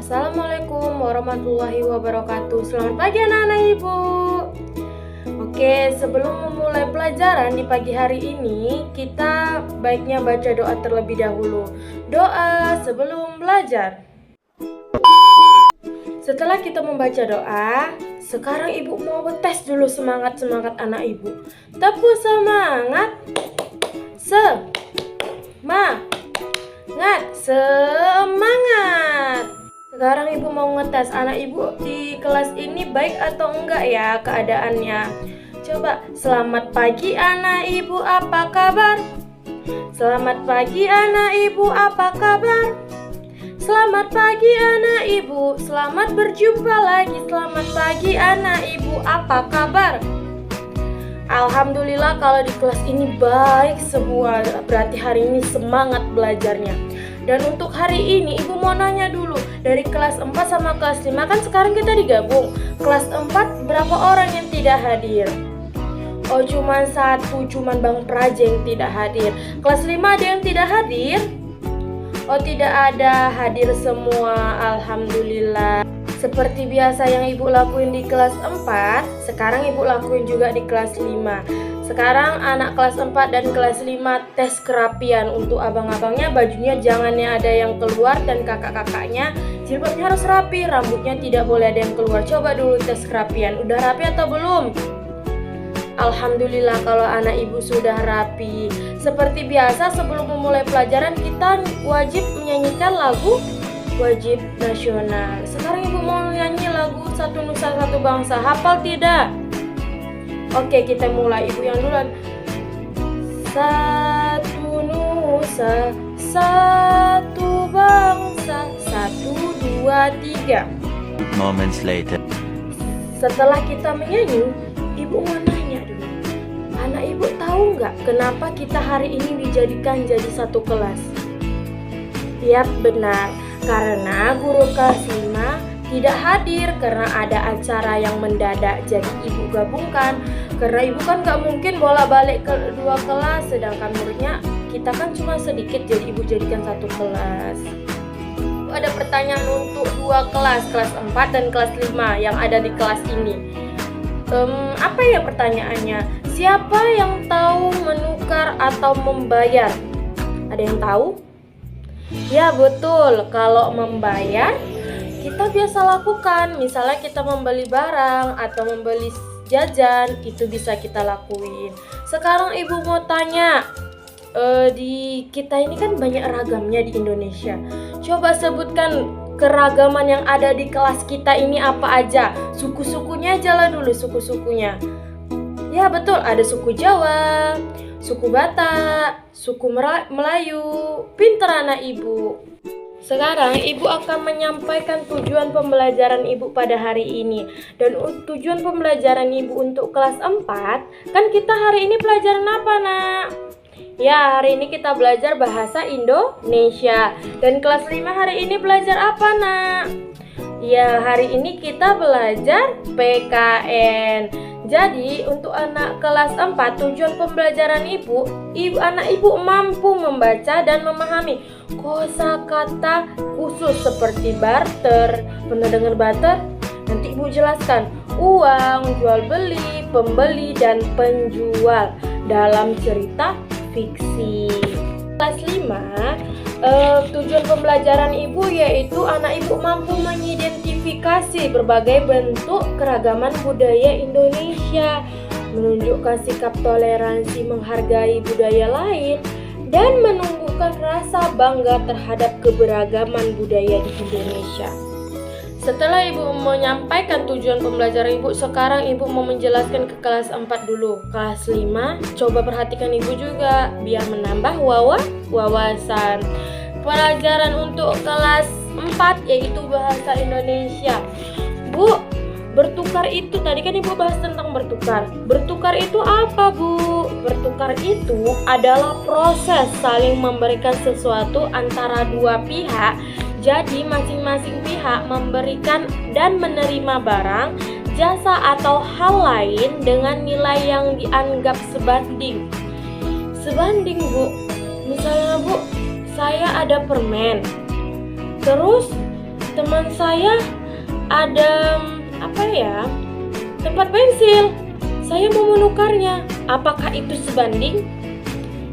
Assalamualaikum warahmatullahi wabarakatuh. Selamat pagi anak-anak ibu. Oke, sebelum memulai pelajaran di pagi hari ini, kita baiknya baca doa terlebih dahulu. Doa sebelum belajar. Setelah kita membaca doa, sekarang ibu mau tes dulu semangat anak ibu. Tepuk semangat. Semangat. Sekarang ibu mau ngetes anak ibu di kelas ini baik atau enggak ya keadaannya. Coba, selamat pagi anak ibu, apa kabar? Selamat pagi anak ibu, apa kabar? Selamat pagi anak ibu, selamat berjumpa lagi. Selamat pagi anak ibu, apa kabar? Alhamdulillah kalau di kelas ini baik semua, berarti hari ini semangat belajarnya. Dan untuk hari ini ibu mau nanya dulu, dari kelas 4 sama kelas 5 kan sekarang kita digabung. Kelas 4 berapa orang yang tidak hadir? Oh, cuman Bang Praja yang tidak hadir. Kelas 5 ada yang tidak hadir? Oh, tidak ada, hadir semua, alhamdulillah. Seperti biasa yang ibu lakuin di kelas 4, sekarang ibu lakuin juga di kelas 5. Sekarang anak kelas 4 dan kelas 5 tes kerapian. Untuk abang-abangnya bajunya jangannya ada yang keluar, dan kakak-kakaknya jilbabnya harus rapi, rambutnya tidak boleh ada yang keluar. Coba dulu tes kerapian, udah rapi atau belum? Alhamdulillah kalau anak ibu sudah rapi. Seperti biasa sebelum memulai pelajaran kita wajib menyanyikan lagu wajib nasional. Sekarang ibu mau nyanyi lagu Satu Nusa Satu Bangsa. Hafal tidak? Oke, kita mulai. Ibu yang duluan. Satu nusa, satu bangsa, 1, 2, 3. Moments later. Setelah kita menyanyi, ibu mau nanya dulu. Anak ibu tahu nggak kenapa kita hari ini dijadikan jadi satu kelas? Yap, benar. Karena guru kelas 5 tidak hadir karena ada acara yang mendadak, jadi ibu gabungkan. Karena ibu kan gak mungkin bolak-balik ke dua kelas, sedangkan muridnya kita kan cuma sedikit, jadi ibu jadikan satu kelas. Ada pertanyaan untuk dua kelas 4 dan kelas 5 yang ada di kelas ini. Apa ya pertanyaannya? Siapa yang tahu menukar atau membayar? Ada yang tahu? Ya betul, kalau membayar kita biasa lakukan, misalnya kita membeli barang atau membeli jajan, itu bisa kita lakuin. Sekarang ibu mau tanya, di kita ini kan banyak ragamnya di Indonesia. Coba sebutkan keragaman yang ada di kelas kita ini apa aja. Suku-sukunya aja lah dulu, suku-sukunya. Ya betul, ada suku Jawa, suku Batak, suku Melayu. Pintar anak ibu. Sekarang ibu akan menyampaikan tujuan pembelajaran ibu pada hari ini. Dan tujuan pembelajaran ibu untuk kelas 4, kan kita hari ini pelajaran apa nak? Ya, hari ini kita belajar bahasa Indonesia. Dan kelas 5 hari ini belajar apa nak? Ya, hari ini kita belajar PKN. Jadi untuk anak kelas 4 tujuan pembelajaran anak ibu mampu membaca dan memahami kosakata khusus seperti barter. Pernah dengar barter? Nanti ibu jelaskan uang, jual beli, pembeli dan penjual dalam cerita fiksi. Kelas 5 tujuan pembelajaran ibu yaitu anak ibu mampu mengidentifikasi berbagai bentuk keragaman budaya Indonesia, menunjukkan sikap toleransi menghargai budaya lain, dan menumbuhkan rasa bangga terhadap keberagaman budaya di Indonesia. Setelah ibu menyampaikan tujuan pembelajaran ibu, sekarang ibu mau menjelaskan ke kelas 4 dulu. Kelas 5, coba perhatikan ibu juga biar menambah wawasan. Pelajaran untuk kelas 4 yaitu bahasa Indonesia. Bu, bertukar itu tadi kan ibu bahas tentang bertukar. Bertukar itu apa bu? Bertukar itu adalah proses saling memberikan sesuatu antara dua pihak. Jadi masing-masing pihak memberikan dan menerima barang, jasa atau hal lain dengan nilai yang dianggap sebanding. Sebanding bu, misalnya bu, saya ada permen, terus teman saya ada tempat pensil. Saya mau menukarnya. Apakah itu sebanding?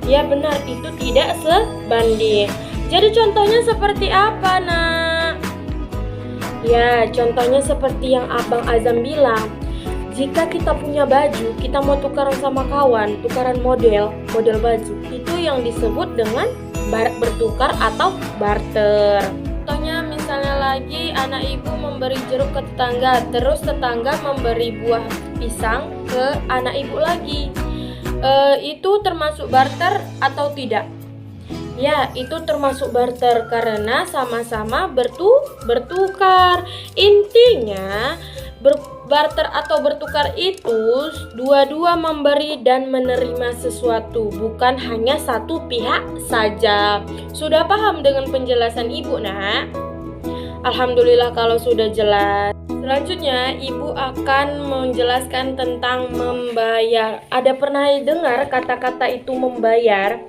Ya benar, itu tidak sebanding. Jadi contohnya seperti apa, Nak? Ya, contohnya seperti yang Abang Azam bilang. Jika kita punya baju, kita mau tukaran sama kawan, tukaran model baju, itu yang disebut dengan bertukar atau barter. Contohnya misalnya lagi anak ibu memberi jeruk ke tetangga, terus tetangga memberi buah pisang ke anak ibu lagi. Itu termasuk barter atau tidak? Ya, itu termasuk barter karena sama-sama bertukar. Intinya barter atau bertukar itu dua-dua memberi dan menerima sesuatu, bukan hanya satu pihak saja. Sudah paham dengan penjelasan ibu, Nak? Alhamdulillah kalau sudah jelas. Selanjutnya ibu akan menjelaskan tentang membayar. Ada pernah dengar kata-kata itu membayar?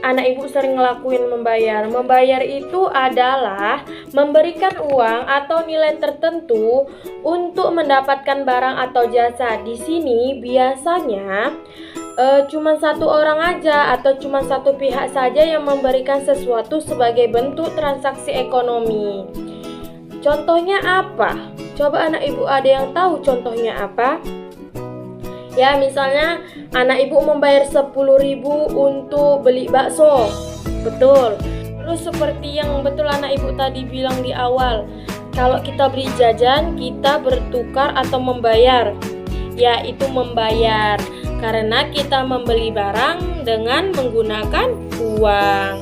Anak ibu sering ngelakuin membayar. Membayar itu adalah memberikan uang atau nilai tertentu untuk mendapatkan barang atau jasa. Di sini biasanya cuma satu orang aja atau cuma satu pihak saja yang memberikan sesuatu sebagai bentuk transaksi ekonomi. Contohnya apa? Coba anak ibu ada yang tahu contohnya apa? Ya, misalnya anak ibu membayar 10.000 untuk beli bakso. Betul. Terus seperti yang betul anak ibu tadi bilang di awal, kalau kita beli jajan, kita bertukar atau membayar. Ya, itu membayar karena kita membeli barang dengan menggunakan uang.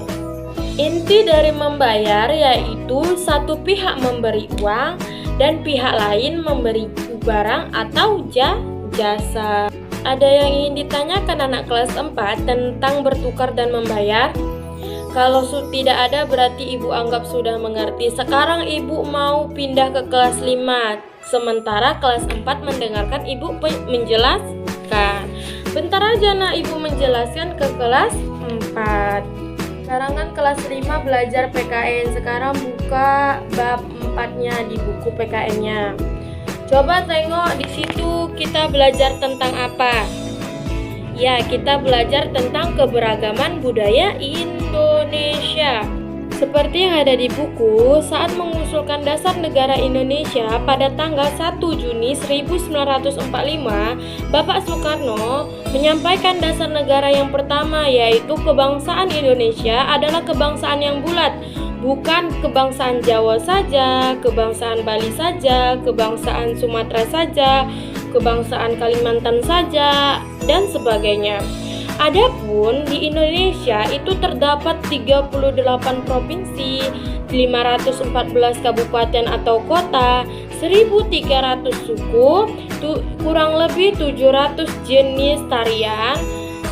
Inti dari membayar yaitu satu pihak memberi uang dan pihak lain memberi barang atau jasa. Ada yang ingin ditanyakan anak kelas 4 tentang bertukar dan membayar? Kalau tidak ada berarti ibu anggap sudah mengerti. Sekarang ibu mau pindah ke kelas 5, sementara kelas 4 mendengarkan ibu menjelaskan. Bentar aja nak ibu menjelaskan ke kelas 4. Sekarang kan kelas 5 belajar PKN. Sekarang buka bab 4-nya di buku PKN-nya. Coba tengok di situ kita belajar tentang apa? Ya, kita belajar tentang keberagaman budaya Indonesia. Seperti yang ada di buku, saat mengusulkan Dasar Negara Indonesia pada tanggal 1 Juni 1945, Bapak Soekarno menyampaikan dasar negara yang pertama, yaitu kebangsaan Indonesia adalah kebangsaan yang bulat, bukan kebangsaan Jawa saja, kebangsaan Bali saja, kebangsaan Sumatera saja, kebangsaan Kalimantan saja, dan sebagainya. Adapun di Indonesia itu terdapat 38 provinsi, 514 kabupaten atau kota, 1.300 suku, kurang lebih 700 jenis tarian,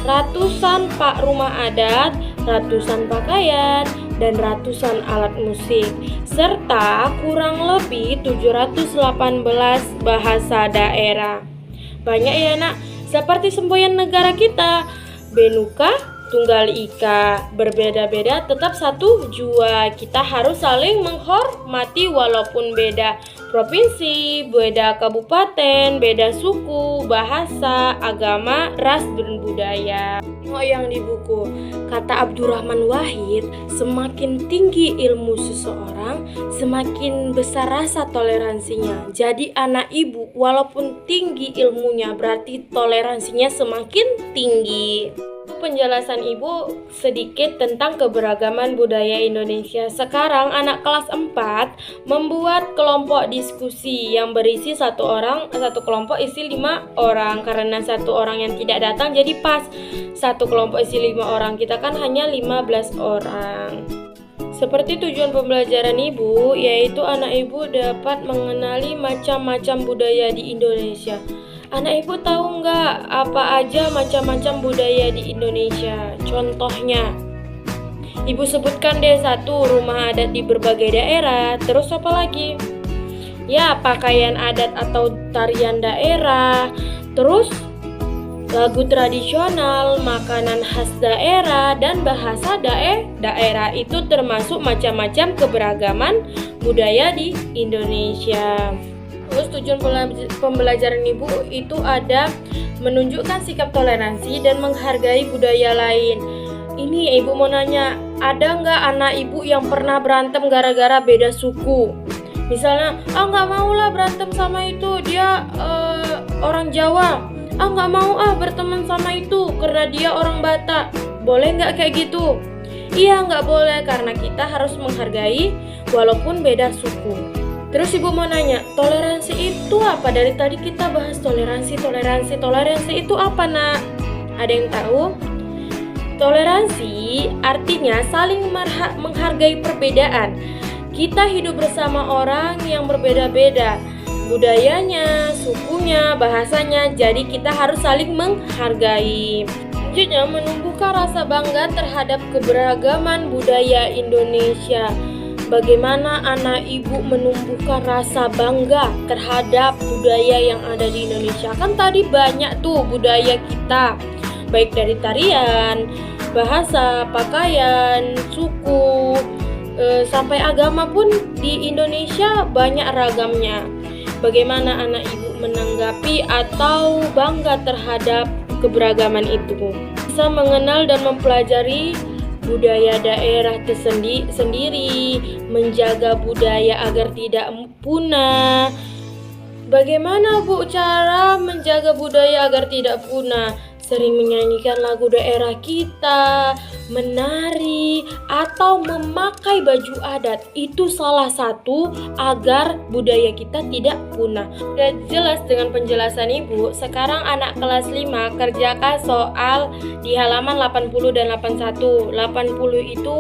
ratusan pak rumah adat, ratusan pakaian, dan ratusan alat musik, serta kurang lebih 718 bahasa daerah. Banyak ya nak, seperti semboyan negara kita, Benuka Tunggal Ika, berbeda-beda tetap satu jua. Kita harus saling menghormati walaupun beda provinsi, beda kabupaten, beda suku, bahasa, agama, ras, dan budaya. Tengok yang di buku, kata Abdurrahman Wahid, semakin tinggi ilmu seseorang, semakin besar rasa toleransinya. Jadi anak ibu walaupun tinggi ilmunya berarti toleransinya semakin tinggi. Penjelasan ibu sedikit tentang keberagaman budaya Indonesia. Sekarang anak kelas 4 membuat kelompok diskusi yang berisi satu kelompok isi 5 orang. Karena satu orang yang tidak datang jadi pas satu kelompok isi 5 orang. Kita kan hanya 15 orang. Seperti tujuan pembelajaran ibu, yaitu anak ibu dapat mengenali macam-macam budaya di Indonesia. Anak ibu tahu nggak apa aja macam-macam budaya di Indonesia? Contohnya, ibu sebutkan deh satu, rumah adat di berbagai daerah. Terus apa lagi? Ya, pakaian adat atau tarian daerah. Terus lagu tradisional, makanan khas daerah, dan bahasa daerah itu termasuk macam-macam keberagaman budaya di Indonesia. Terus tujuan pembelajaran Ibu itu ada menunjukkan sikap toleransi dan menghargai budaya lain. Ini Ibu mau nanya, ada nggak anak Ibu yang pernah berantem gara-gara beda suku? Misalnya, nggak mau lah berantem sama itu, dia orang Jawa. Nggak mau berteman sama itu karena dia orang Batak. Boleh nggak kayak gitu? Iya, nggak boleh karena kita harus menghargai walaupun beda suku. Terus Ibu mau nanya, toleransi itu apa? Dari tadi kita bahas toleransi itu apa, Nak? Ada yang tahu? Toleransi artinya saling menghargai perbedaan. Kita hidup bersama orang yang berbeda-beda, budayanya, sukunya, bahasanya, jadi kita harus saling menghargai. Selanjutnya, menumbuhkan rasa bangga terhadap keberagaman budaya Indonesia. Bagaimana anak Ibu menumbuhkan rasa bangga terhadap budaya yang ada di Indonesia? Kan tadi banyak tuh budaya kita, baik dari tarian, bahasa, pakaian, suku, sampai agama pun di Indonesia banyak ragamnya. Bagaimana anak Ibu menanggapi atau bangga terhadap keberagaman itu? Bisa mengenal dan mempelajari budaya daerah sendiri, menjaga budaya agar tidak punah. Bagaimana Bu cara menjaga budaya agar tidak punah? Sering menyanyikan lagu daerah kita, menari, atau memakai baju adat. Itu salah satu agar budaya kita tidak punah. Sudah jelas dengan penjelasan Ibu. Sekarang anak kelas 5 kerjakan soal di halaman 80 dan 81. 80 itu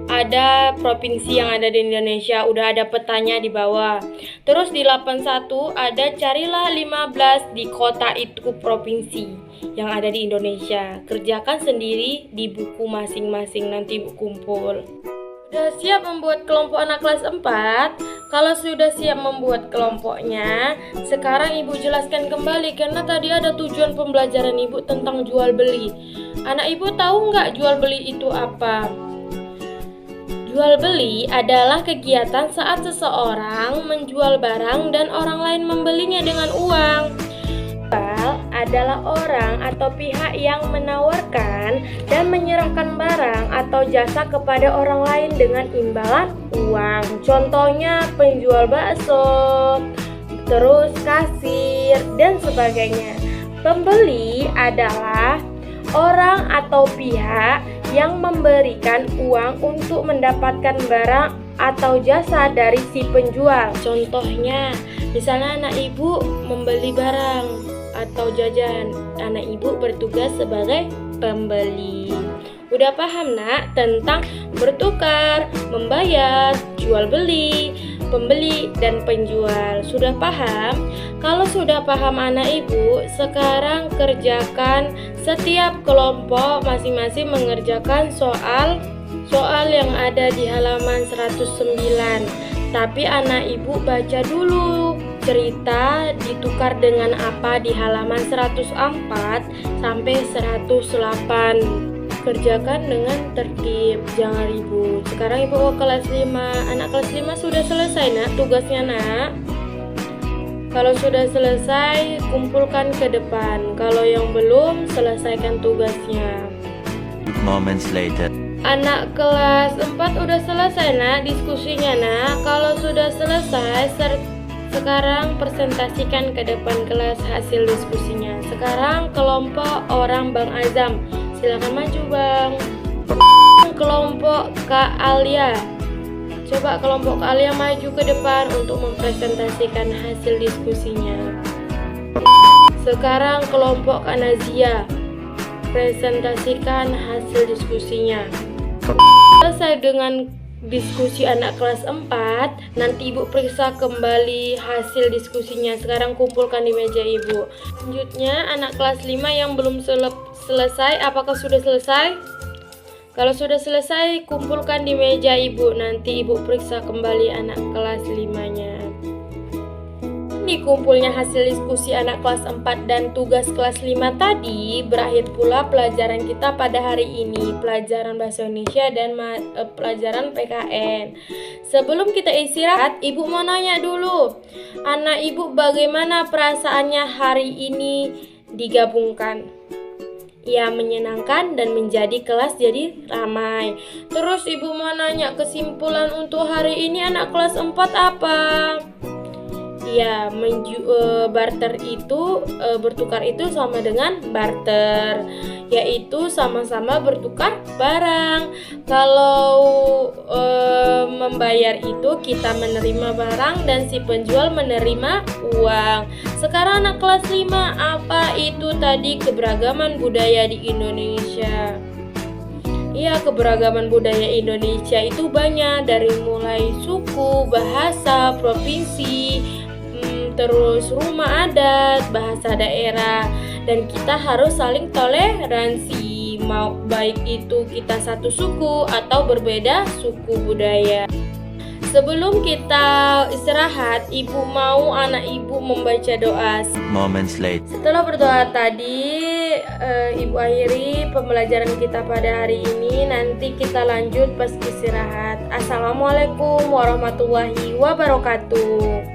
ada provinsi yang ada di Indonesia, udah ada petanya di bawah. Terus di 81 ada carilah 15 di kota itu provinsi yang ada di Indonesia. Kerjakan sendiri di buku masing-masing, nanti Ibu kumpul. Sudah siap membuat kelompok anak kelas 4? Kalau sudah siap membuat kelompoknya, sekarang Ibu jelaskan kembali karena tadi ada tujuan pembelajaran Ibu tentang jual beli. Anak Ibu tahu nggak jual beli itu apa? Jual beli adalah kegiatan saat seseorang menjual barang dan orang lain membelinya dengan uang. Adalah orang atau pihak yang menawarkan dan menyerahkan barang atau jasa kepada orang lain dengan imbalan uang. Contohnya penjual bakso, terus kasir, dan sebagainya. Pembeli adalah orang atau pihak yang memberikan uang untuk mendapatkan barang atau jasa dari si penjual. Contohnya, misalnya anak Ibu membeli barang atau jajan, anak Ibu bertugas sebagai pembeli. Udah paham Nak tentang bertukar, membayar, jual beli, pembeli, dan penjual? Sudah paham? Kalau sudah paham anak Ibu, sekarang kerjakan setiap kelompok masing-masing mengerjakan soal yang ada di halaman 109. Tapi anak Ibu baca dulu cerita ditukar dengan apa di halaman 104 sampai 108. Kerjakan dengan tertib, jangan ribut. Sekarang Ibu ke kelas 5. Anak kelas 5 sudah selesai Nak tugasnya Nak. Kalau sudah selesai, kumpulkan ke depan. Kalau yang belum, selesaikan tugasnya. Moments later. Anak kelas 4 udah selesai Nak diskusinya Nak. Kalau sudah selesai, sekarang presentasikan ke depan kelas hasil diskusinya. Sekarang kelompok orang Bang Azam, silakan maju Bang. Kelompok Kak Alia, coba kelompok Kak Alia maju ke depan untuk mempresentasikan hasil diskusinya. Sekarang kelompok Kak Nazia, presentasikan hasil diskusinya. Selesai dengan diskusi anak kelas 4, nanti Ibu periksa kembali hasil diskusinya. Sekarang kumpulkan di meja Ibu. Selanjutnya anak kelas 5 yang belum selesai, apakah sudah selesai? Kalau sudah selesai, kumpulkan di meja Ibu. Nanti Ibu periksa kembali anak kelas 5-nya. dari kumpulnya hasil diskusi anak kelas 4 dan tugas kelas 5 tadi, berakhir pula pelajaran kita pada hari ini, pelajaran Bahasa Indonesia dan pelajaran PKN. Sebelum kita istirahat, Ibu mau nanya dulu, anak Ibu bagaimana perasaannya hari ini digabungkan? Ya, menyenangkan dan menjadi kelas jadi ramai. Terus Ibu mau nanya kesimpulan untuk hari ini anak kelas 4 apa? Ya, barter itu bertukar itu sama dengan barter, yaitu sama-sama bertukar barang. Kalau membayar itu kita menerima barang dan si penjual menerima uang. Sekarang anak kelas 5, apa itu tadi keberagaman budaya di Indonesia? Ya, keberagaman budaya Indonesia itu banyak, dari mulai suku, bahasa, provinsi, terus rumah adat, bahasa daerah, dan kita harus saling toleransi, mau baik itu kita satu suku atau berbeda suku budaya. Sebelum kita istirahat, Ibu mau anak Ibu membaca doa. Moments later. Setelah berdoa tadi, Ibu akhiri pembelajaran kita pada hari ini. Nanti kita lanjut pas istirahat. Assalamualaikum warahmatullahi wabarakatuh.